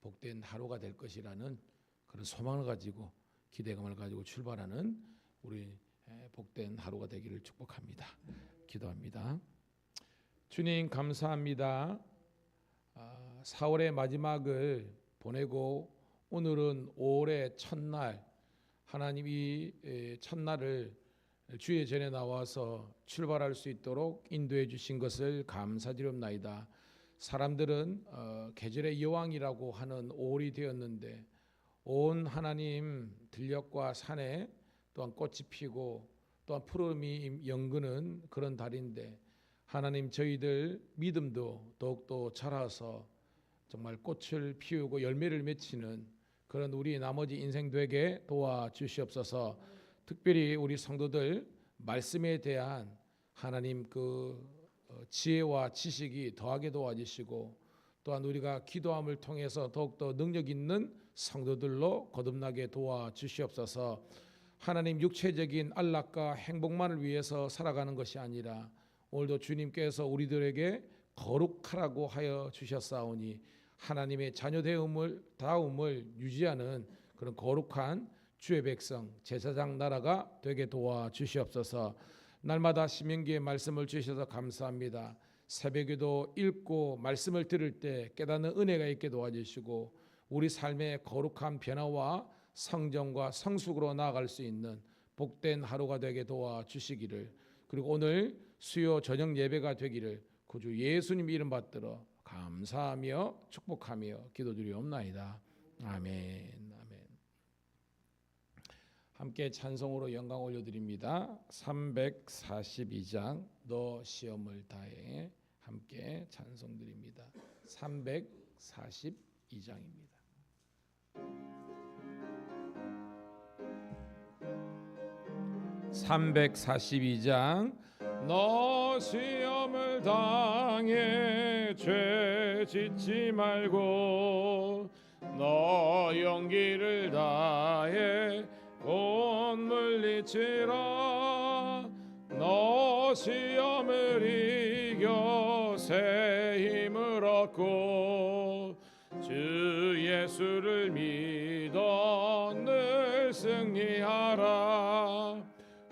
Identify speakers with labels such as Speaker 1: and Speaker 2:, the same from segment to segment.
Speaker 1: 복된 하루가 될 것이라는 그런 소망을 가지고 기대감을 가지고 출발하는 우리 복된 하루가 되기를 축복합니다. 기도합니다. 주님 감사합니다. 4월의 마지막을 보내고 오늘은 5월의 첫날, 하나님이 첫날을 주의 전에 나와서 출발할 수 있도록 인도해 주신 것을 감사드립니다. 사람들은 계절의 여왕이라고 하는 5월이 되었는데 온 하나님 들녘과 산에 또한 꽃이 피고 또한 푸름이 연근은 그런 달인데 하나님 저희들 믿음도 더욱더 자라서 정말 꽃을 피우고 열매를 맺히는 그런 우리 나머지 인생 되게 도와주시옵소서. 특별히 우리 성도들 말씀에 대한 하나님 그 지혜와 지식이 더하게 도와주시고 또한 우리가 기도함을 통해서 더욱더 능력 있는 성도들로 거듭나게 도와주시옵소서. 하나님 육체적인 안락과 행복만을 위해서 살아가는 것이 아니라 오늘도 주님께서 우리들에게 거룩하라고 하여 주셨사오니 하나님의 자녀다움을 유지하는 그런 거룩한 주의 백성 제사장 나라가 되게 도와주시옵소서. 날마다 신명기의 말씀을 주셔서 감사합니다. 새벽에도 읽고 말씀을 들을 때 깨닫는 은혜가 있게 도와주시고 우리 삶의 거룩한 변화와 성정과 성숙으로 나아갈 수 있는 복된 하루가 되게 도와주시기를, 그리고 오늘 수요 저녁 예배가 되기를 구주 예수님 이름 받들어 감사하며 축복하며 기도드리옵나이다. 아멘. 아멘. 함께 찬송으로 영광 올려드립니다. 342장 너 시험을 다해 함께 찬송드립니다. 342장입니다. 너 시험을 당해 죄 짓지 말고 너 용기를 다해 곧 물리치라. 너 시험을 이겨 새 힘을 얻고 주 예수를 믿어 늘 승리하라.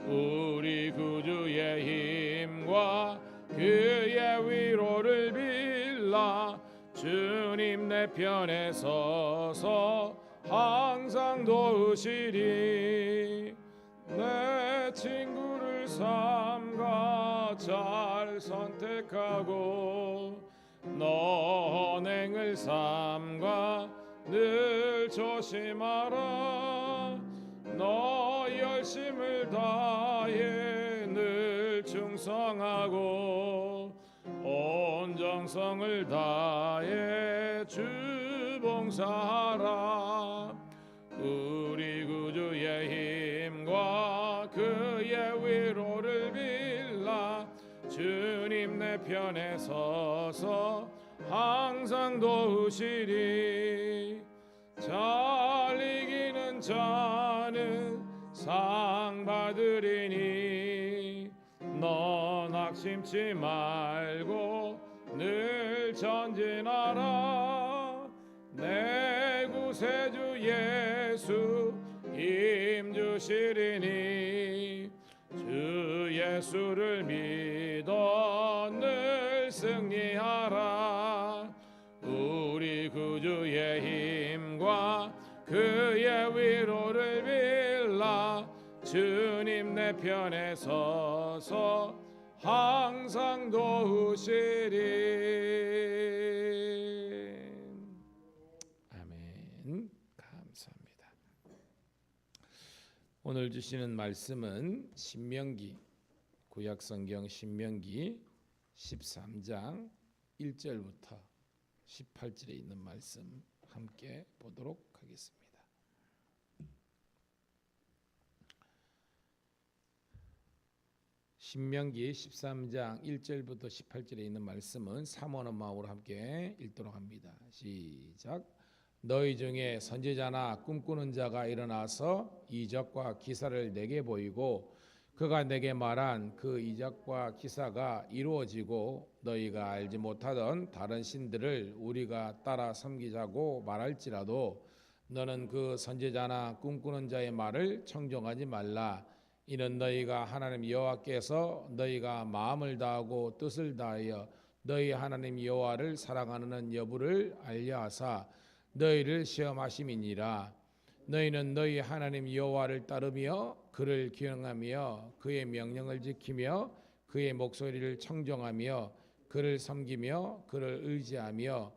Speaker 1: 우리 구주의 힘과 그의 위로를 빌라. 주님 내 편에 서서 항상 도우시리. 내 친구를 삼가 잘 선택하고 너 언행을 삼가 늘 조심하라. 너 열심을 다해 늘 충성하고 온 정성을 다해 주 봉사하라. 우리 구주의 힘과 그의 위로를 빌라. 주님 내 편에 서서 항상 도우시리. 잘 이기는 자는 상 받으리니 너 낙심치 말고 늘 전진하라. 내 구세주 예수 힘 주시리니 주 예수를 믿어 늘 승리하라. 우리 구주의 힘과 그의 위로를 빌라. 주님 내 편에 서서 항상 도우시리. 아멘. 감사합니다. 오늘 주시는 말씀은 신명기, 구약성경 신명기 13장 1절부터 18절에 있는 말씀 함께 보도록 하겠습니다. 신명기 13장 1절부터 18절에 있는 말씀은 사모하는 마음으로 함께 읽도록 합니다. 시작. 너희 중에 선지자나 꿈꾸는 자가 일어나서 이적과 기사를 내게 보이고 그가 내게 말한 그 이적과 기사가 이루어지고 너희가 알지 못하던 다른 신들을 우리가 따라 섬기자고 말할지라도 너는 그 선지자나 꿈꾸는 자의 말을 청종하지 말라. 이는 너희가 하나님 여호와께서 너희가 마음을 다하고 뜻을 다하여 너희 하나님 여호와를 사랑하는 여부를 알려하사 너희를 시험하심이니라. 너희는 너희 하나님 여호와를 따르며 그를 기억하며 그의 명령을 지키며 그의 목소리를 청정하며 그를 섬기며 그를 의지하며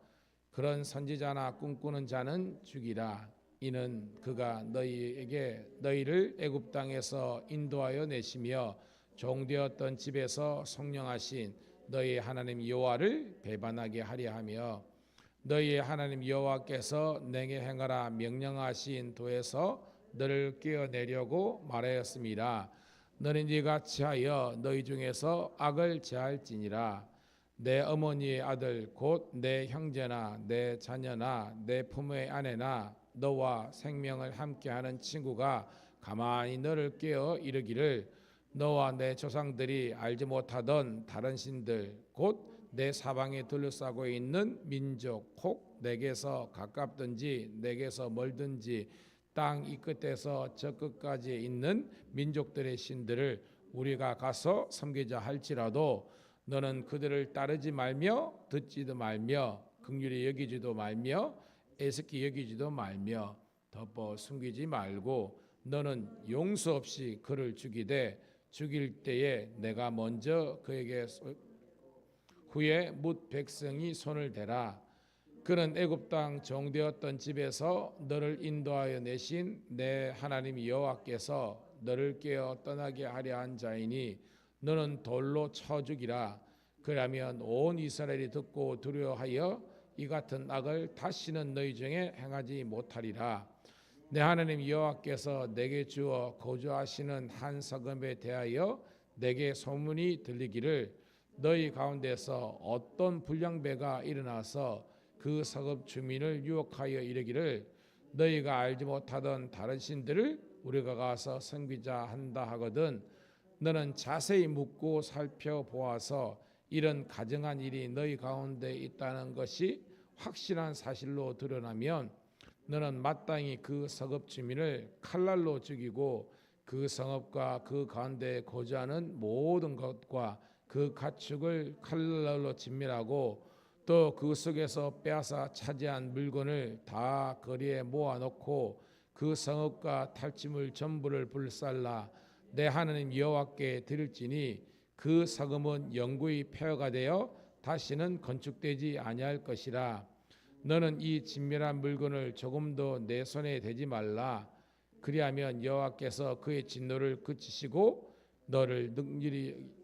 Speaker 1: 그런 선지자나 꿈꾸는 자는 죽이라. 이는 그가 너희를 애굽 땅에서 인도하여 내시며 종되었던 집에서 성령하신 너희 하나님 여호와를 배반하게 하려 하며 너희의 하나님 여호와께서 내게 행하라 명령하신 도에서 너를 깨어내려고 말하였음이라. 너는 이같이 하여 너희 중에서 악을 제할지니라. 내 어머니의 아들 곧 내 형제나 내 자녀나 내 부모의 아내나 너와 생명을 함께하는 친구가 가만히 너를 깨어 이르기를 너와 내 조상들이 알지 못하던 다른 신들 곧 내 사방에 둘러싸고 있는 민족 혹 내게서 가깝든지 내게서 멀든지 땅 이 끝에서 저 끝까지 있는 민족들의 신들을 우리가 가서 섬기자 할지라도 너는 그들을 따르지 말며 듣지도 말며 긍휼히 여기지도 말며 애석히 여기지도 말며 덮어 숨기지 말고 너는 용서 없이 그를 죽이되 죽일 때에 내가 먼저 그에게 후에 뭇 백성이 손을 대라. 그는 애굽 땅 종되었던 집에서 너를 인도하여 내신 내 하나님 여호와께서 너를 깨어 떠나게 하려 한 자이니 너는 돌로 쳐 죽이라. 그러면 온 이스라엘이 듣고 두려워하여 이 같은 악을 다시는 너희 중에 행하지 못하리라. 내 하나님 여호와께서 내게 주어 거주하시는 한 성읍에 대하여 내게 소문이 들리기를 너희 가운데서 어떤 불량배가 일어나서 그 성읍 주민을 유혹하여 이르기를 너희가 알지 못하던 다른 신들을 우리가 가서 섬기자 한다 하거든 너는 자세히 묻고 살펴보아서 이런 가증한 일이 너희 가운데 있다는 것이 확실한 사실로 드러나면 너는 마땅히 그 성읍 주민을 칼날로 죽이고 그 성읍과 그 가운데 거주하는 모든 것과 그 가축을 칼날로 진멸하고 또 그 속에서 빼앗아 차지한 물건을 다 거리에 모아놓고 그 성읍과 탈취물 전부를 불살라 내 하나님 여호와께 드릴지니 그 성읍은 영구히 폐허가 되어 다시는 건축되지 아니할 것이라. 너는 이 진멸한 물건을 조금도 내 손에 대지 말라. 그리하면 여호와께서 그의 진노를 그치시고 너를 능률이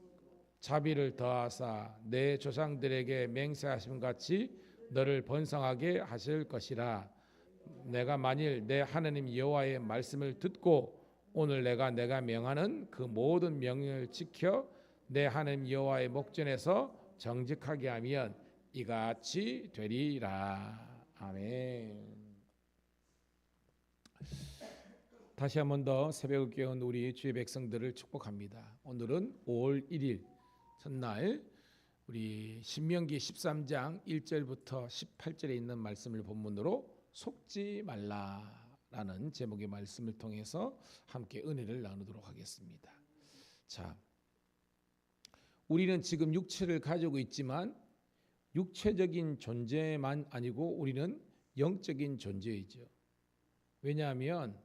Speaker 1: 자비를 더하사 내 조상들에게 맹세하심 같이 너를 번성하게 하실 것이라. 내가 만일 내 하나님 여호와의 말씀을 듣고 오늘 내가 명하는 그 모든 명령을 지켜 내 하나님 여호와의 목전에서 정직하게 하면 이같이 되리라. 아멘. 다시 한 번 더 새벽을 깨운 우리 주의 백성들을 축복합니다. 오늘은 5월 1일 첫날 우리 신명기 13장 1절부터 18절에 있는 말씀을 본문으로 속지 말라라는 제목의 말씀을 통해서 함께 은혜를 나누도록 하겠습니다. 자, 우리는 지금 육체를 가지고 있지만 육체적인 존재만 아니고 우리는 영적인 존재이죠. 왜냐하면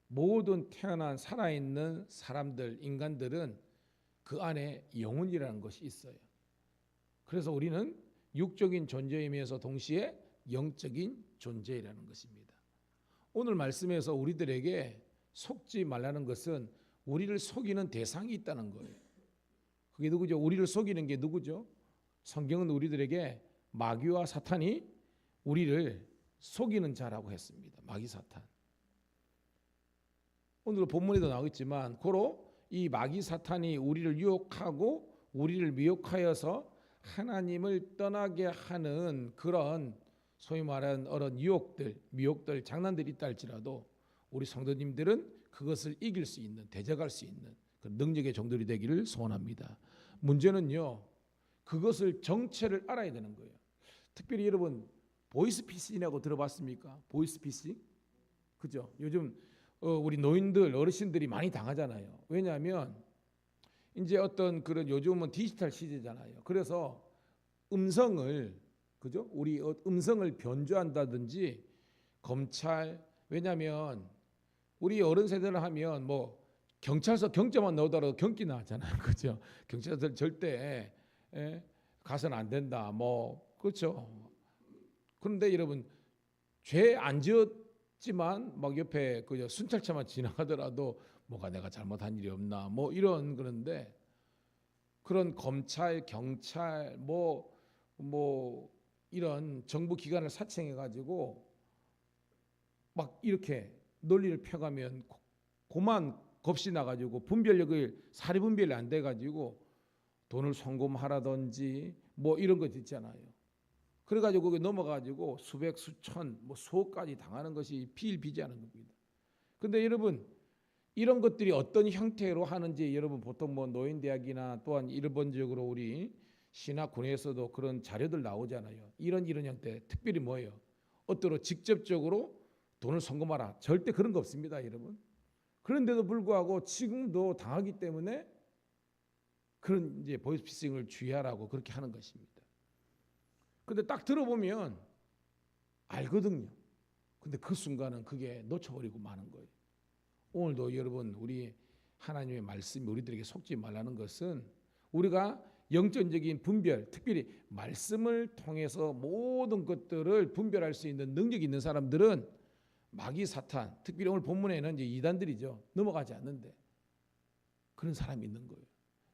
Speaker 1: 모든 태어난 살아있는 사람들, 인간들은 그 안에 영혼이라는 것이 있어요. 그래서 우리는 육적인 존재이면서 동시에 영적인 존재라는 것입니다. 오늘 말씀에서 우리들에게 속지 말라는 것은 우리를 속이는 대상이 있다는 거예요. 그게 누구죠? 우리를 속이는 게 누구죠? 성경은 우리들에게 마귀와 사탄이 우리를 속이는 자라고 했습니다. 마귀 사탄. 오늘 본문에도 나오겠지만 고로 이 마귀 사탄이 우리를 유혹하고 우리를 미혹하여서 하나님을 떠나게 하는 그런 소위 말하는 어떤 유혹들, 미혹들, 장난들이 있다 할지라도 우리 성도님들은 그것을 이길 수 있는, 대적할 수 있는 그 능력의 종들이 되기를 소원합니다. 문제는요, 그것을 정체를 알아야 되는 거예요. 특별히 여러분 보이스피싱이라고 들어봤습니까? 보이스피싱? 그죠? 요즘 우리 노인들, 어르신들이 많이 당하잖아요. 왜냐하면 이제 어떤 그런 요즘은 디지털 시대잖아요. 그래서 음성을, 그죠? 우리 음성을 변조한다든지 검찰, 왜냐하면 우리 어른 세대를 하면 뭐 경찰서 경자만 넣어더라도 경기 나잖아요. 그죠? 경찰서 절대 가서는 안 된다. 뭐 그렇죠. 그런데 여러분 죄 안 지었지만 막 옆에 그 순찰차만 지나가더라도 뭐가 내가 잘못한 일이 없나 뭐 이런 그런데 그런 검찰, 경찰 뭐 이런 정부 기관을 사칭해 가지고 막 이렇게 논리를 펴가면 고만 겁이 나가지고 분별력을 사리 분별이 안 돼가지고 돈을 송금하라든지 뭐 이런 것 있잖아요. 그래가지고 거기 넘어가지고 수백 수천 뭐 수억까지 당하는 것이 비일비재하는 겁니다. 근데 여러분 이런 것들이 어떤 형태로 하는지 여러분 보통 뭐 노인대학이나 또한 일본적으로 우리 신학군에서도 그런 자료들 나오잖아요. 이런 형태 특별히 뭐예요? 어떠로 직접적으로 돈을 송금하라 절대 그런 거 없습니다, 여러분. 그런데도 불구하고 지금도 당하기 때문에 그런 이제 보이스피싱을 주의하라고 그렇게 하는 것입니다. 근데 딱 들어보면 알거든요. 근데 그 순간은 그게 놓쳐버리고 마는 거예요. 오늘도 여러분 우리 하나님의 말씀이 우리들에게 속지 말라는 것은 우리가 영적인 분별, 특별히 말씀을 통해서 모든 것들을 분별할 수 있는 능력이 있는 사람들은 마귀 사탄, 특별히 오늘 본문에는 이제 이단들이죠. 넘어가지 않는데 그런 사람이 있는 거예요.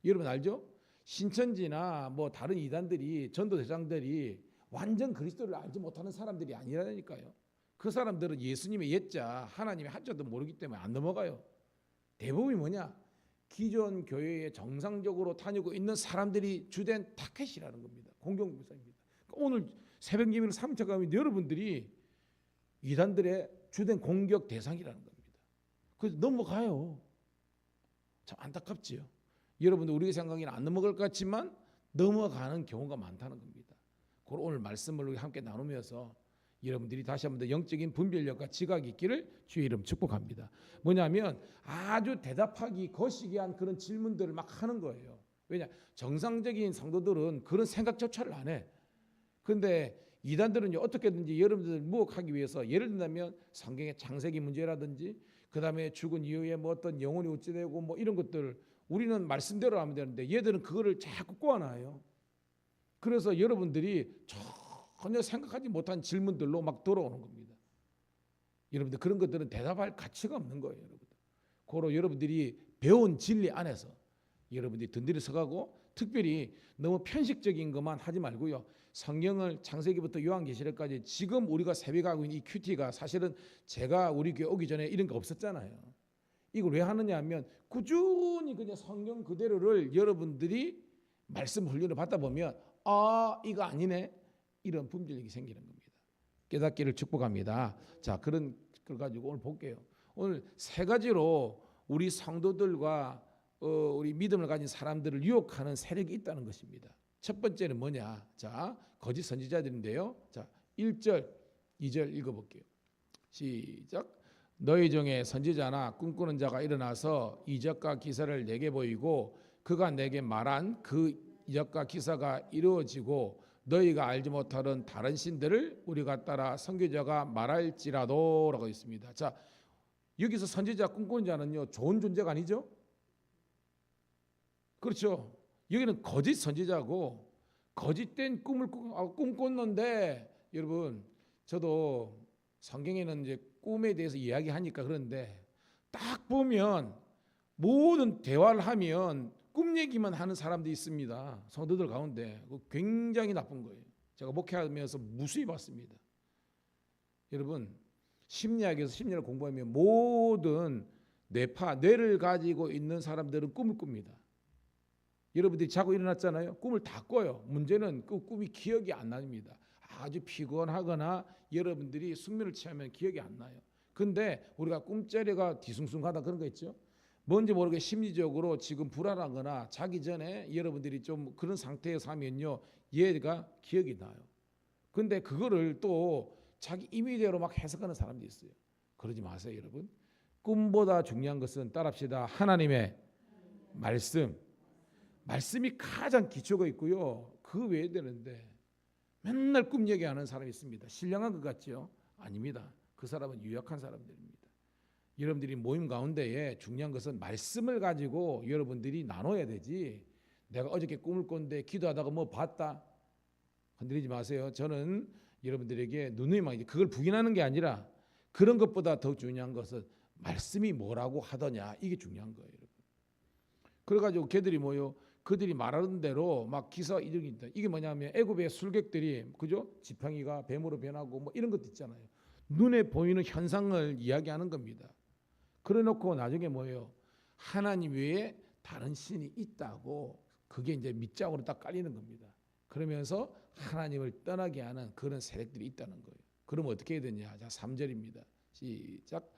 Speaker 1: 여러분 알죠? 신천지나 뭐 다른 이단들이 전도대장들이 완전 그리스도를 알지 못하는 사람들이 아니라니까요. 그 사람들은 예수님의 옛자, 하나님의 한자도 모르기 때문에 안 넘어가요. 대부분이 뭐냐? 기존 교회에 정상적으로 다니고 있는 사람들이 주된 타켓이라는 겁니다. 공경무사입니다. 오늘 새벽 예배를 3차 가면 여러분들이 이단들의 주된 공격 대상이라는 겁니다. 그래서 넘어가요. 참 안타깝지요. 여러분들 우리의 생각에는 안 넘어갈 것 같지만 넘어가는 경우가 많다는 겁니다. 그걸 오늘 말씀을 함께 나누면서 여러분들이 다시 한번 더 영적인 분별력과 지각이 있기를 주의 이름 축복합니다. 뭐냐면 아주 대답하기 거시기한 그런 질문들을 막 하는 거예요. 왜냐? 정상적인 성도들은 그런 생각조차를 안 해. 그런데 이단들은 어떻게든지 여러분들을 무혹하기 위해서 예를 든다면 성경의 창세기 문제라든지 그 다음에 죽은 이후에 뭐 어떤 영혼이 어찌되고 뭐 이런 것들을 우리는 말씀대로 하면 되는데 얘들은 그거를 자꾸 꼬아놔요. 그래서 여러분들이 전혀 생각하지 못한 질문들로 막 돌아오는 겁니다. 여러분들 그런 것들은 대답할 가치가 없는 거예요. 여러분들. 고로 여러분들이 배운 진리 안에서 여러분들이 든든히 서가고 특별히 너무 편식적인 것만 하지 말고요. 성경을 창세기부터 요한계시록까지 지금 우리가 새벽하고 있는 이 큐티가 사실은 제가 우리 교회 오기 전에 이런 거 없었잖아요. 이걸 왜 하느냐 하면 꾸준히 그냥 성경 그대로를 여러분들이 말씀 훈련을 받다 보면 아 이거 아니네 이런 분별력이 생기는 겁니다. 깨닫기를 축복합니다. 자 그런 걸 가지고 오늘 볼게요. 오늘 세 가지로 우리 성도들과 우리 믿음을 가진 사람들을 유혹하는 세력이 있다는 것입니다. 첫 번째는 뭐냐? 자 거짓 선지자들인데요. 자 1절 2절 읽어볼게요. 시작. 너희 중에 선지자나 꿈꾸는 자가 일어나서 이적과 기사를 내게 보이고 그가 내게 말한 그 이적과 기사가 이루어지고 너희가 알지 못하는 다른 신들을 우리가 따라 선교자가 말할지라도 라고 있습니다. 자 여기서 선지자 꿈꾸는 자는요 좋은 존재가 아니죠. 그렇죠. 여기는 거짓 선지자고 거짓된 꿈을 꿈꿨는데 여러분 저도 성경에는 이제 꿈에 대해서 이야기하니까 그런데 딱 보면 모든 대화를 하면 꿈 얘기만 하는 사람들이 있습니다. 성도들 가운데 굉장히 나쁜 거예요. 제가 목회하면서 무수히 봤습니다. 여러분 심리학에서 심리를 공부하면 모든 뇌를 가지고 있는 사람들은 꿈을 꿉니다. 여러분들이 자고 일어났잖아요. 꿈을 다 꿔요. 문제는 그 꿈이 기억이 안 납니다. 아주 피곤하거나 여러분들이 숙면을 취하면 기억이 안 나요. 근데 우리가 꿈자리가 뒤숭숭하다 그런 거 있죠. 뭔지 모르게 심리적으로 지금 불안하거나 자기 전에 여러분들이 좀 그런 상태에서 하면요, 얘가 기억이 나요. 근데 그거를 또 자기 임의대로 막 해석하는 사람도 있어요. 그러지 마세요, 여러분. 꿈보다 중요한 것은 따라합시다. 하나님의 말씀. 말씀이 가장 기초가 있고요. 그 외에 되는데 맨날 꿈 얘기하는 사람이 있습니다. 신령한 것 같죠? 아닙니다. 그 사람은 유약한 사람들입니다. 여러분들이 모임 가운데에 중요한 것은 말씀을 가지고 여러분들이 나눠야 되지. 내가 어저께 꿈을 꿨는데 기도하다가 뭐 봤다? 건드리지 마세요. 저는 여러분들에게 누누이 그걸 부인하는 게 아니라 그런 것보다 더 중요한 것은 말씀이 뭐라고 하더냐, 이게 중요한 거예요. 그래가지고 걔들이 뭐요? 그들이 말하는 대로 막 기사 이적이 있다. 이게 뭐냐면 애굽의 술객들이 그죠? 지팡이가 뱀으로 변하고 뭐 이런 것도 있잖아요. 눈에 보이는 현상을 이야기하는 겁니다. 그래놓고 나중에 뭐예요? 하나님 외에 다른 신이 있다고 그게 이제 밑장으로 딱 깔리는 겁니다. 그러면서 하나님을 떠나게 하는 그런 세력들이 있다는 거예요. 그러면 어떻게 해야 되냐? 자, 3절입니다. 시작.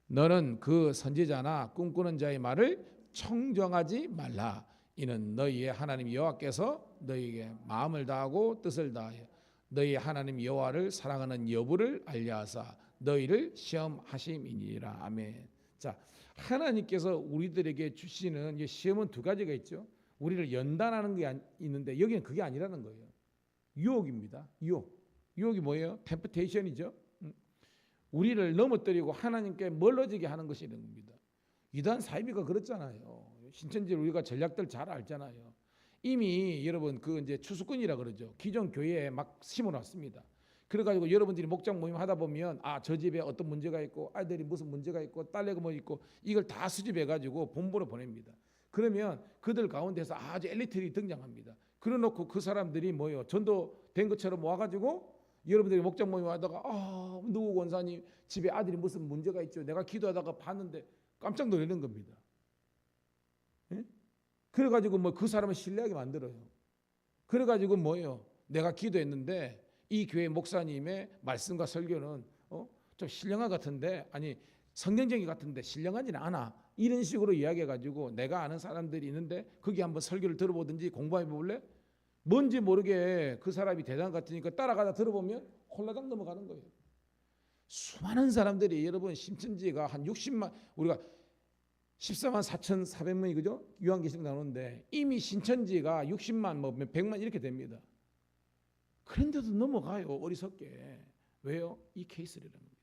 Speaker 1: 너는 그 선지자나 꿈꾸는 자의 말을 청정하지 말라. 이는 너희의 하나님 여호와께서 너희에게 마음을 다하고 뜻을 다하여 너희 하나님 여호와를 사랑하는 여부를 알려하사 너희를 시험하심이니라. 아멘. 자, 하나님께서 우리들에게 주시는 시험은 두 가지가 있죠. 우리를 연단하는 게 있는데 여기는 그게 아니라는 거예요. 유혹입니다. 유혹이 뭐예요? 템프테이션이죠. 우리를 넘어뜨리고 하나님께 멀어지게 하는 것이 이런 겁니다. 이단 사이비가 그렇잖아요. 신천지 우리가 전략들 잘 알잖아요. 이미 여러분 그 이제 추수꾼이라 그러죠. 기존 교회에 막 심어놨습니다. 그래가지고 여러분들이 목장 모임 하다 보면 저 집에 어떤 문제가 있고 아이들이 무슨 문제가 있고 딸내가 뭐 있고 이걸 다 수집해가지고 본부로 보냅니다. 그러면 그들 가운데서 아주 엘리트들이 등장합니다. 그래놓고 그 사람들이 뭐요? 전도된 것처럼 와가지고 여러분들이 목장 모임 하다가 누구 권사님 집에 아들이 무슨 문제가 있죠. 내가 기도하다가 봤는데 깜짝 놀라는 겁니다. 예? 그래가지고 뭐 그 사람을 신뢰하게 만들어요. 그래가지고 뭐예요? 내가 기도했는데 이 교회 목사님의 말씀과 설교는 좀 신령한 같은데 아니 성경적인 같은데 신령하지는 않아. 이런 식으로 이야기해가지고 내가 아는 사람들이 있는데 거기 한번 설교를 들어보든지 공부해 볼래? 뭔지 모르게 그 사람이 대단 같으니까 따라가다 들어보면 홀라당 넘어가는 거예요. 수많은 사람들이 여러분 신천지가 한 60만 우리가 14만 4,400명이 그죠? 유한계시록 나오는데 이미 신천지가 60만 뭐 100만 이렇게 됩니다. 그런데도 넘어가요. 어리석게. 왜요? 이 케이스라는 겁니다.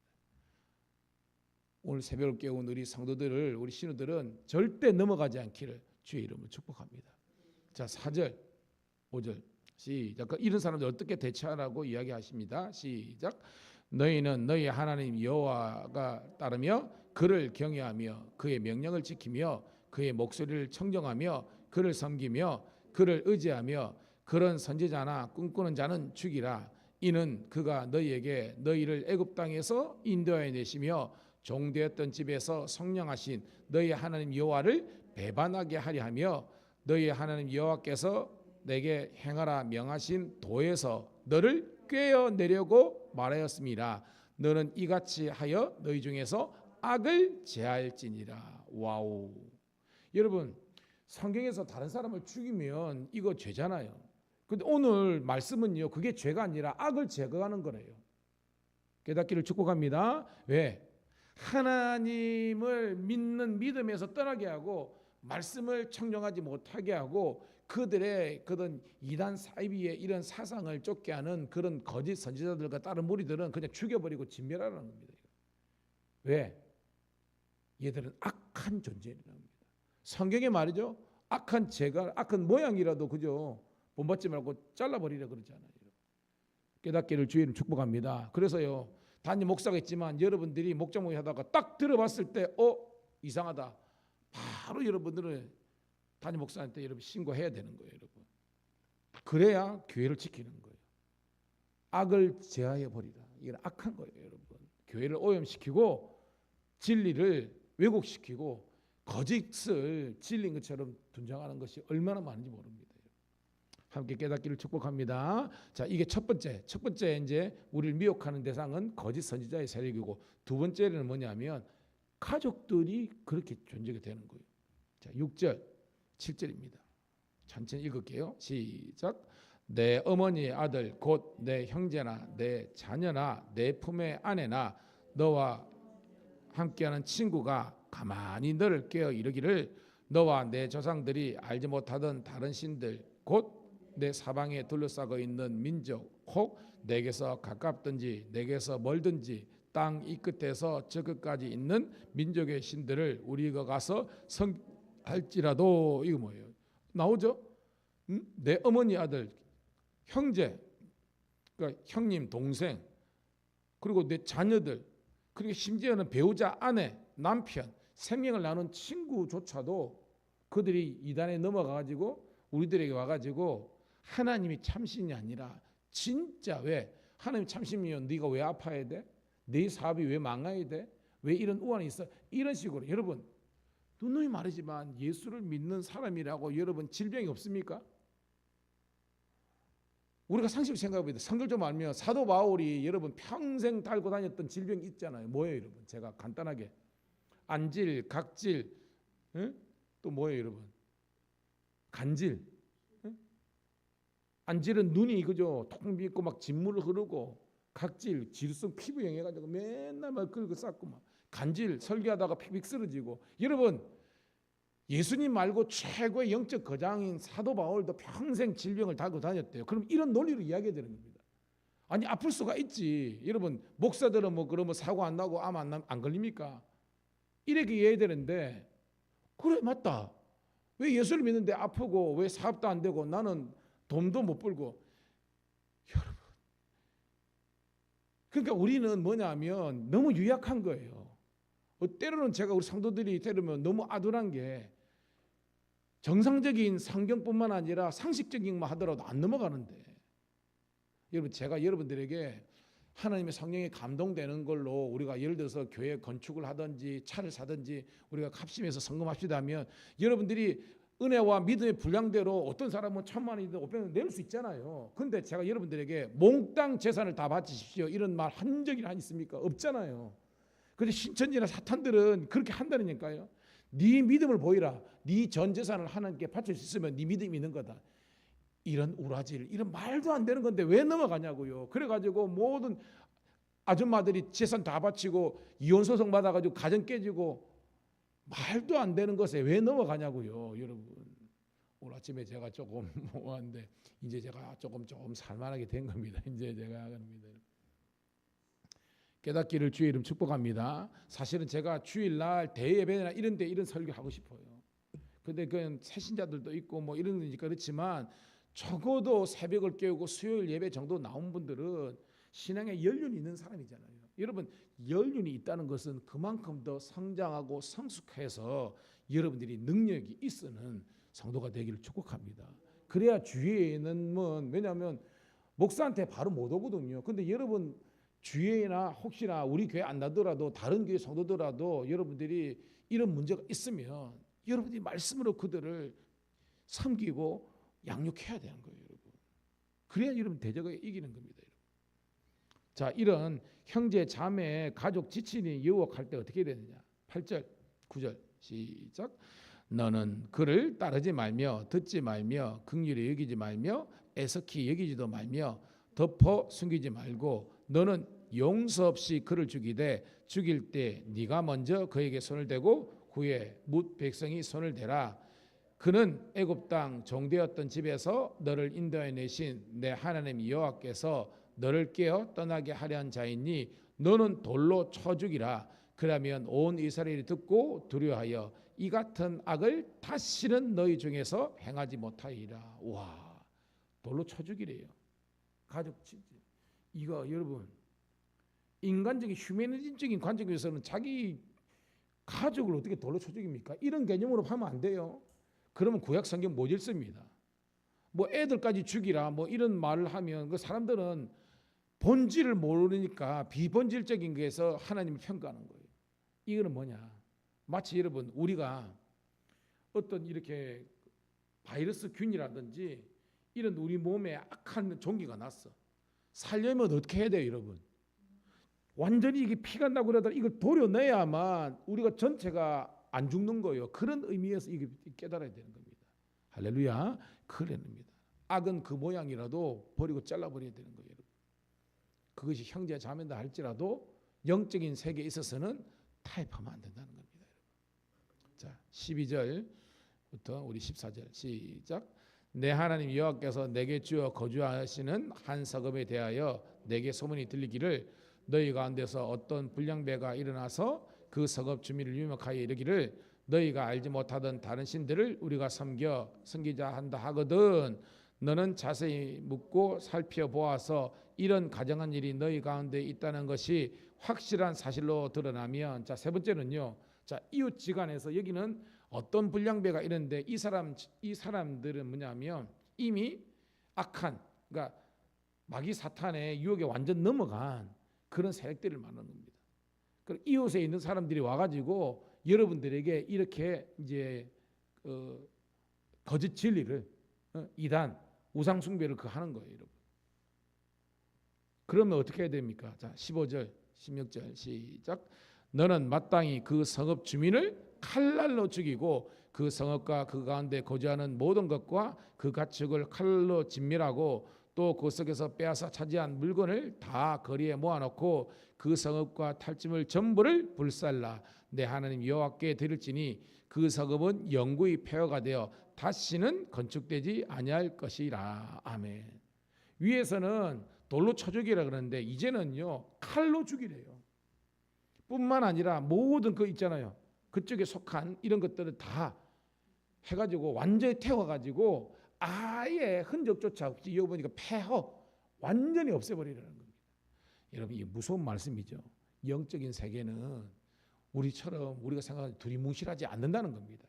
Speaker 1: 오늘 새벽을 깨운 우리 성도들을 우리 신우들은 절대 넘어가지 않기를 주의 이름으로 축복합니다. 자, 4절 5절 시작. 이런 사람들 어떻게 대처하라고 이야기하십니다. 시작. 너희는 너희 하나님 여호와가 따르며 그를 경외하며 그의 명령을 지키며 그의 목소리를 청정하며 그를 섬기며 그를 의지하며 그런 선지자나 꿈꾸는 자는 죽이라. 이는 그가 너희에게 너희를 애굽 땅에서 인도하여 내시며 종되었던 집에서 성령하신 너희 하나님 여호와를 배반하게 하려 하며 너희 하나님 여호와께서 내게 행하라 명하신 도에서 너를 꿰어내려고 말하였습니다. 너는 이같이 하여 너희 중에서 악을 제할지니라. 와우. 여러분 성경에서 다른 사람을 죽이면 이거 죄잖아요. 근데 오늘 말씀은요 그게 죄가 아니라 악을 제거하는 거래요. 깨닫기를 축복합니다. 왜? 하나님을 믿는 믿음에서 떠나게 하고 말씀을 청정하지 못하게 하고 그들의 그런 이단 사이비의 이런 사상을 쫓게 하는 그런 거짓 선지자들과 다른 무리들은 그냥 죽여버리고 진멸하라는 겁니다. 왜? 얘들은 악한 존재라는 겁니다. 성경에 말이죠. 악한 죄가 악한 모양이라도 그죠? 본받지 말고 잘라버리라 그러잖아요. 깨닫기를 주의 이름 축복합니다. 그래서요. 단지 목사가 있지만 여러분들이 목장 모임 하다가 딱 들어봤을 때 이상하다. 바로 여러분들은 단지 목사한테 여러분 신고해야 되는 거예요, 여러분. 그래야 교회를 지키는 거예요. 악을 제하여 버리라. 이건 악한 거예요, 여러분. 교회를 오염시키고 진리를 왜곡시키고 거짓을 진리인 것처럼 둔장하는 것이 얼마나 많은지 모릅니다. 함께 깨닫기를 축복합니다. 자, 이게 첫 번째 이제 우리를 미혹하는 대상은 거짓 선지자의 세력이고 두 번째는 뭐냐면 가족들이 그렇게 존재가 되는 거예요. 자, 6절, 7절입니다. 천천히 읽을게요. 시작. 내 어머니의 아들 곧 내 형제나 내 자녀나 내 품의 아내나 너와 함께하는 친구가 가만히 너를 깨어 이르기를 너와 내 조상들이 알지 못하던 다른 신들 곧 내 사방에 둘러싸고 있는 민족 혹 내게서 가깝든지 내게서 멀든지 땅 이 끝에서 저 끝까지 있는 민족의 신들을 우리가 가서 성할지라도. 이거 뭐예요? 나오죠? 내 어머니 아들 형제, 그러니까 형님 동생, 그리고 내 자녀들, 그리고 심지어는 배우자 아내 남편, 생명을 나눈 친구조차도 그들이 이단에 넘어가가지고 우리들에게 와가지고 하나님이 참신이 아니라 진짜 왜 하나님 참신이면 네가 왜 아파야 돼? 네 사업이 왜 망가야 돼? 왜 이런 우환이 있어? 이런 식으로. 여러분 누누이 말하지만 예수를 믿는 사람이라고 여러분 질병이 없습니까? 우리가 상식으로 생각해보면 성경 좀 알면 사도 바울이 여러분 평생 달고 다녔던 질병이 있잖아요. 뭐예요 여러분? 제가 간단하게 안질, 각질, 또 뭐예요 여러분? 간질. 안질은 눈이 그죠? 통 빗고 막 진물 흐르고, 각질, 지루성 피부염 해가지고 맨날 막 긁고 쌌고, 막 간질 설교하다가 픽픽 쓰러지고. 여러분 예수님 말고 최고의 영적 거장인 사도 바울도 평생 질병을 달고 다녔대요. 그럼 이런 논리로 이야기해야 되는 겁니다. 아니 아플 수가 있지. 여러분 목사들은 뭐 그러면 사고 안 나고 암 안 걸립니까? 이렇게 이해해야 되는데 그래 맞다. 왜 예수를 믿는데 아프고 왜 사업도 안 되고 나는 돈도 못 벌고. 여러분 그러니까 우리는 뭐냐면 너무 유약한 거예요. 때로는 제가 우리 성도들이 때로는 너무 아둔한 게 정상적인 성경뿐만 아니라 상식적인 거 하더라도 안 넘어가는데. 여러분 제가 여러분들에게 하나님의 성령에 감동되는 걸로 우리가 예를 들어서 교회 건축을 하든지 차를 사든지 우리가 합심해서 성금합시다 하면 여러분들이 은혜와 믿음의 분량대로 어떤 사람은 1,000만 원이든 500만 낼 수 있잖아요. 그런데 제가 여러분들에게 몽땅 재산을 다 바치십시오 이런 말 한 적이 있습니까? 없잖아요. 그런데 신천지나 사탄들은 그렇게 한다니까요. 네 믿음을 보이라. 네 전 재산을 하나님께 바칠 수 있으면 네 믿음이 있는 거다. 이런 우라질, 이런 말도 안 되는 건데 왜 넘어가냐고요. 그래가지고 모든 아줌마들이 재산 다 바치고 이혼 소송 받아가지고 가정 깨지고 말도 안 되는 것에 왜 넘어가냐고요. 여러분 오늘 아침에 제가 조금 모았는데 이제 제가 조금 살만하게 된 겁니다. 이제 제가 합니다. 깨닫기를 주의 이름 축복합니다. 사실은 제가 주일날 대예배나 이런 데 이런 설교 하고 싶어요. 근데 그 새신자들도 있고 뭐 이런 거니까 그렇지만 적어도 새벽을 깨우고 수요일 예배 정도 나온 분들은 신앙에 연륜이 있는 사람이잖아요. 여러분 연륜이 있다는 것은 그만큼 더 성장하고 성숙해서 여러분들이 능력이 있는 성도가 되기를 축복합니다. 그래야 주위에는 왜냐하면 목사한테 바로 못 오거든요. 근데 여러분 주위에나 혹시나 우리 교회 안 나더라도 다른 교회 성도더라도 여러분들이 이런 문제가 있으면 여러분들이 말씀으로 그들을 섬기고 양육해야 되는 거예요, 여러분. 그래야 여러분 대적에 이기는 겁니다. 여러분. 자, 이런 형제, 자매, 가족, 지친이 유혹할 때 어떻게 되느냐? 8절, 9절 시작. 너는 그를 따르지 말며 듣지 말며 긍휼히 여기지 말며 애석히 여기지도 말며 덮어 숨기지 말고 너는 용서 없이 그를 죽이되 죽일 때 네가 먼저 그에게 손을 대고 후에 뭇 백성이 손을 대라. 그는 애굽 땅 종되었던 집에서 너를 인도해 내신 내 하나님 여호와께서 너를 깨어 떠나게 하려 한 자이니 너는 돌로 쳐 죽이라. 그러면 온 이스라엘이 듣고 두려워하여 이 같은 악을 다시는 너희 중에서 행하지 못하리라. 와, 돌로 쳐 죽이래요. 가족 친지. 이거 여러분 인간적인 휴머니즘적인 관점에서는 자기 가족을 어떻게 돌로 쳐 죽입니까? 이런 개념으로 하면 안 돼요. 그러면 구약 성경 못 읽습니다. 뭐 애들까지 죽이라 뭐 이런 말을 하면 그 사람들은 본질을 모르니까 비본질적인 거에서 하나님을 평가하는 거예요. 이거는 뭐냐? 마치 여러분 우리가 어떤 이렇게 바이러스 균이라든지 이런 우리 몸에 악한 종기가 났어. 살려면 어떻게 해야 돼요, 여러분? 완전히 이게 피가 나고 그러다 이걸 도려내야만 우리가 전체가 안 죽는 거예요. 그런 의미에서 이게 깨달아야 되는 겁니다. 할렐루야. 그랬습니다. 악은 그 모양이라도 버리고 잘라버려야 되는 거예요. 그것이 형제 자매다 할지라도 영적인 세계에 있어서는 타협하면 안 된다는 겁니다. 자, 12절부터 우리 14절 시작. 내 하나님 여호와께서 내게 주어 거주하시는 한 성읍에 대하여 내게 소문이 들리기를 너희 가운데서 어떤 불량배가 일어나서 그 성읍 주민을 유혹하여 이르기를 너희가 알지 못하던 다른 신들을 우리가 섬기자 한다 하거든. 너는 자세히 묻고 살펴보아서 이런 가정한 일이 너희 가운데 있다는 것이 확실한 사실로 드러나면, 자, 세 번째는요. 자, 이웃지간에서 여기는 어떤 불량배가 이런데 이 사람들은 뭐냐면 이미 악한, 그러니까 마귀 사탄의 유혹에 완전 넘어간 그런 세력들을 말하는 겁니다. 그 이웃에 있는 사람들이 와가지고 여러분들에게 이렇게 이제 거짓 진리를 이단 우상 숭배를 하는 거예요, 여러분. 그러면 어떻게 해야 됩니까? 자, 15절, 16절 시작. 너는 마땅히 그 성읍 주민을 칼날로 죽이고 그 성읍과 그 가운데 거주하는 모든 것과 그 가축을 칼로 진멸하고 또 그 속에서 빼앗아 차지한 물건을 다 거리에 모아놓고 그 성읍과 탈짐을 전부를 불살라 내 하나님 여호와께 드릴지니 그 성읍은 영구히 폐허가 되어 다시는 건축되지 아니할 것이라. 아멘. 위에서는 돌로 쳐 죽이라 그러는데 이제는요 칼로 죽이래요. 뿐만 아니라 모든 그 있잖아요, 그쪽에 속한 이런 것들을 다 해가지고 완전히 태워가지고 아예 흔적조차 없이 여기 보니까 폐허 완전히 없애버리라는 겁니다. 여러분, 이게 무서운 말씀이죠. 영적인 세계는 우리처럼 우리가 생각하는 두리뭉실하지 않는다는 겁니다.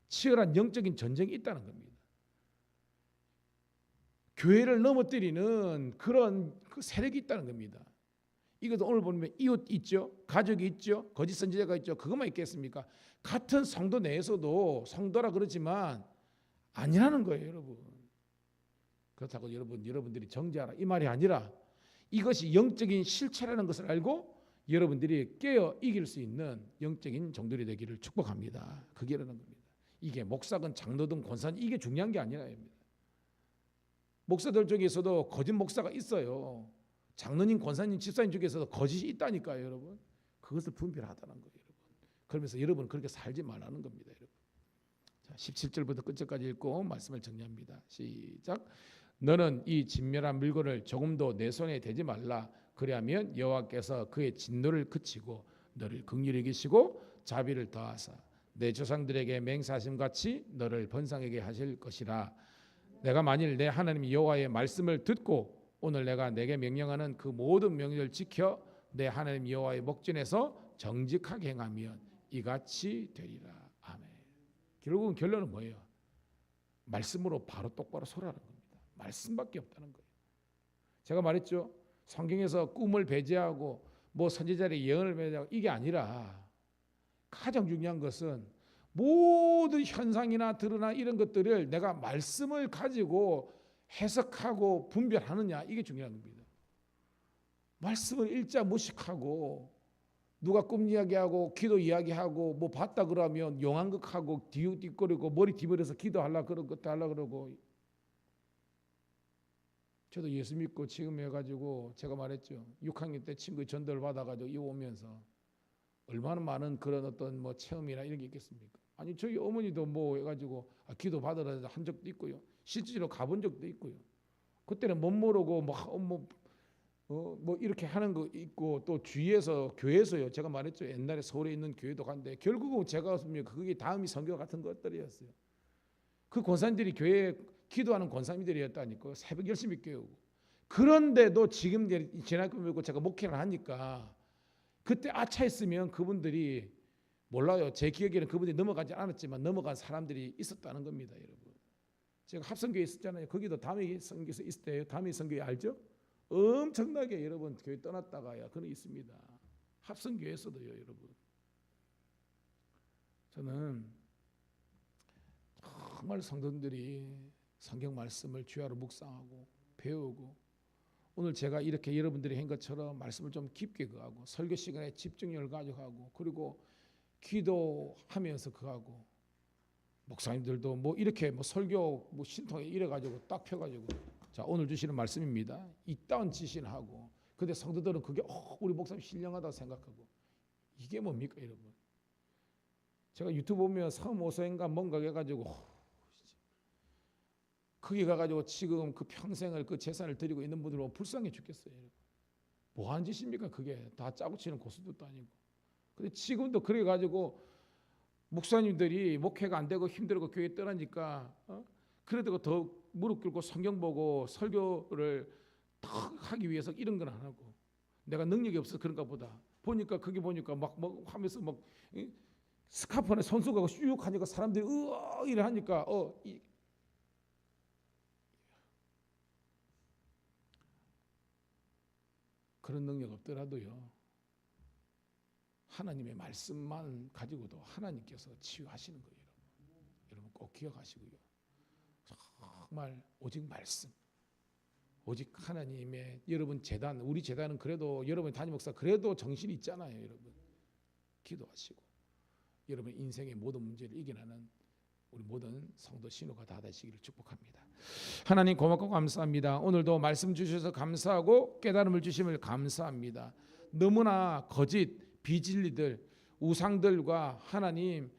Speaker 1: 치열한 영적인 전쟁이 있다는 겁니다. 교회를 넘어뜨리는 그런 그 세력이 있다는 겁니다. 이것도 오늘 보면 이웃 있죠, 가족이 있죠, 거짓 선지자가 있죠. 그것만 있겠습니까? 같은 성도 내에서도 성도라 그러지만 아니라는 거예요, 여러분. 그렇다고 여러분들이 정죄하라 이 말이 아니라 이것이 영적인 실체라는 것을 알고 여러분들이 깨어 이길 수 있는 영적인 종들이 되기를 축복합니다. 그게라는 겁니다. 이게 목사건 장로든 권사든 이게 중요한 게 아니라 입니다. 목사들 중에서도 거짓 목사가 있어요. 장로님, 권사님, 집사님 중에서도 거짓이 있다니까요, 여러분. 그것을 분별하다는 거예요, 여러분. 그러면서 여러분 그렇게 살지 말라는 겁니다, 여러분. 자, 17절부터 끝절까지 읽고 말씀을 정리합니다. 시작. 너는 이 진멸한 물건을 조금도 내 손에 대지 말라. 그리하면 여호와께서 그의 진노를 그치고 너를 긍휼히 여기시고 자비를 더하사 내 조상들에게 맹세하심 같이 너를 번성하게 하실 것이라. 내가 만일 내 하나님 여호와의 말씀을 듣고 오늘 내가 내게 명령하는 그 모든 명령을 지켜 내 하나님 여호와의 목전에서 정직하게 행하면 이같이 되리라. 아멘. 결국은 결론은 뭐예요? 말씀으로 바로 똑바로 서라는 겁니다. 말씀밖에 없다는 거예요. 제가 말했죠. 성경에서 꿈을 배제하고 뭐 선지자의 예언을 배제하고 이게 아니라 가장 중요한 것은 모든 현상이나 드러나 이런 것들을 내가 말씀을 가지고 해석하고 분별하느냐, 이게 중요한 겁니다. 말씀을 읽자 무식하고 누가 꿈 이야기하고 기도 이야기하고 뭐 봤다 그러면 용한극하고 뒤웃거리고 머리 뒤집어서 기도하려고 그러고 하려고 그러고. 저도 예수 믿고 지금 해가지고 제가 말했죠. 6학년 때 친구 전도를 받아가지고 이 오면서 얼마나 많은 그런 어떤 뭐 체험이나 이런 게 있겠습니까? 아니 저희 어머니도 뭐 해가지고 기도 받으러 한 적도 있고요. 실제로 가본 적도 있고요. 그때는 못 모르고 뭐 이렇게 하는 거 있고 또 주위에서 교회에서요. 제가 말했죠. 옛날에 서울에 있는 교회도 간데 결국은 제가 그게 다음이 선교 같은 것들이었어요. 그 권사님들이 교회에 기도하는 권사님들이었다니까요. 새벽 열심히 깨우고. 그런데도 지금 지난해 말고 제가 목회를 하니까 그때 아차했으면 그분들이 몰라요. 제 기억에는 그분들이 넘어가지 않았지만 넘어간 사람들이 있었다는 겁니다, 여러분. 제가 합성교회 있었잖아요. 거기도 담임 선교사 있을 때요. 담임 선교회 알죠? 엄청나게 여러분 교회 떠났다가야 그는 있습니다. 합성교회에서도요, 여러분. 저는 정말 성도들이 성경 말씀을 주야로 묵상하고 배우고 오늘 제가 이렇게 여러분들이 한 것처럼 말씀을 좀 깊게 그하고 설교 시간에 집중력을 가져가고 그리고 기도하면서 그하고 목사님들도 뭐 이렇게 뭐 설교 뭐 신통에 이래 가지고 딱 펴가지고 자 오늘 주시는 말씀입니다. 이따운 지신하고 근데 성도들은 그게 우리 목사님 신령하다고 생각하고 이게 뭡니까 여러분? 제가 유튜브 보면 서모서인가 뭔가 해가지고 거기 가가지고 지금 그 평생을 그 재산을 드리고 있는 분들 보면 불쌍해 죽겠어요. 뭐한 짓입니까? 그게 다 짜고 치는 고수들도 아니고. 근데 지금도 그래 가지고 목사님들이 목회가 안 되고 힘들고 교회 떠나니까 그래도 더 무릎 꿇고 성경 보고 설교를 탁 하기 위해서 이런 건 안 하고 내가 능력이 없어서 그런가 보다. 보니까 그게 보니까 막 하면서 막 스카프 안에 손 쏘고 슉 하니까 사람들이 이래 하니까 그런 능력 없더라도요. 하나님의 말씀만 가지고도 하나님께서 치유하시는 거예요. 여러분 꼭 기억하시고요. 정말 오직 말씀, 오직 하나님의 여러분 재단, 우리 재단은 그래도 여러분 담임 목사 그래도 정신이 있잖아요. 여러분 기도하시고 여러분 인생의 모든 문제를 이겨내는 우리 모든 성도 신호가 다 되시기를 축복합니다. 하나님 고맙고 감사합니다. 오늘도 말씀 주셔서 감사하고 깨달음을 주심을 감사합니다. 너무나 거짓, 비진리들, 우상들과 하나님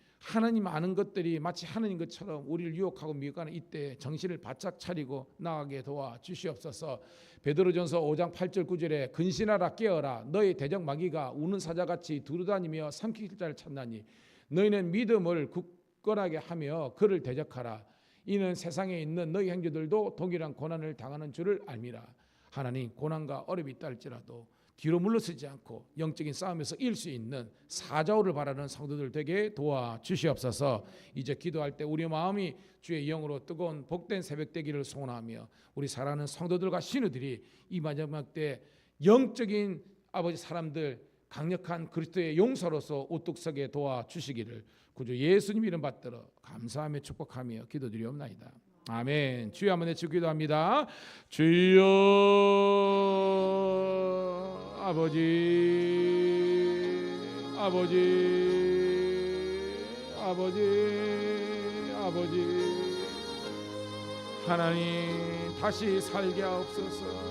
Speaker 1: 아는 것들이 마치 하나님 것처럼 우리를 유혹하고 미혹하는 이때 정신을 바짝 차리고 나가게 도와 주시옵소서. 베드로전서 5장 8절 9절에 근신하라 깨어라 너희 대적 마귀가 우는 사자같이 두루다니며 삼킬 자를 찾나니 너희는 믿음을 굳건하게 하며 그를 대적하라. 이는 세상에 있는 너희 형제들도 동일한 고난을 당하는 줄을 알미라. 하나님 고난과 어려움이 있다 할지라도 뒤로 물러서지 않고 영적인 싸움에서 이길 수 있는 사자오를 바라는 성도들 되게 도와주시옵소서. 이제 기도할 때 우리 마음이 주의 영으로 뜨거운 복된 새벽 되기를 소원하며 우리 사랑하는 성도들과 신우들이 이 마지막 때 영적인 아버지 사람들 강력한 그리스도의 용사로서 우뚝 서게 도와주시기를 구주 예수님 이름 받들어 감사하며 축복하며 기도드리옵나이다. 아멘. 주여 한번 외치고 기도합니다. 주여 아버지 하나님 다시 살게 하옵소서.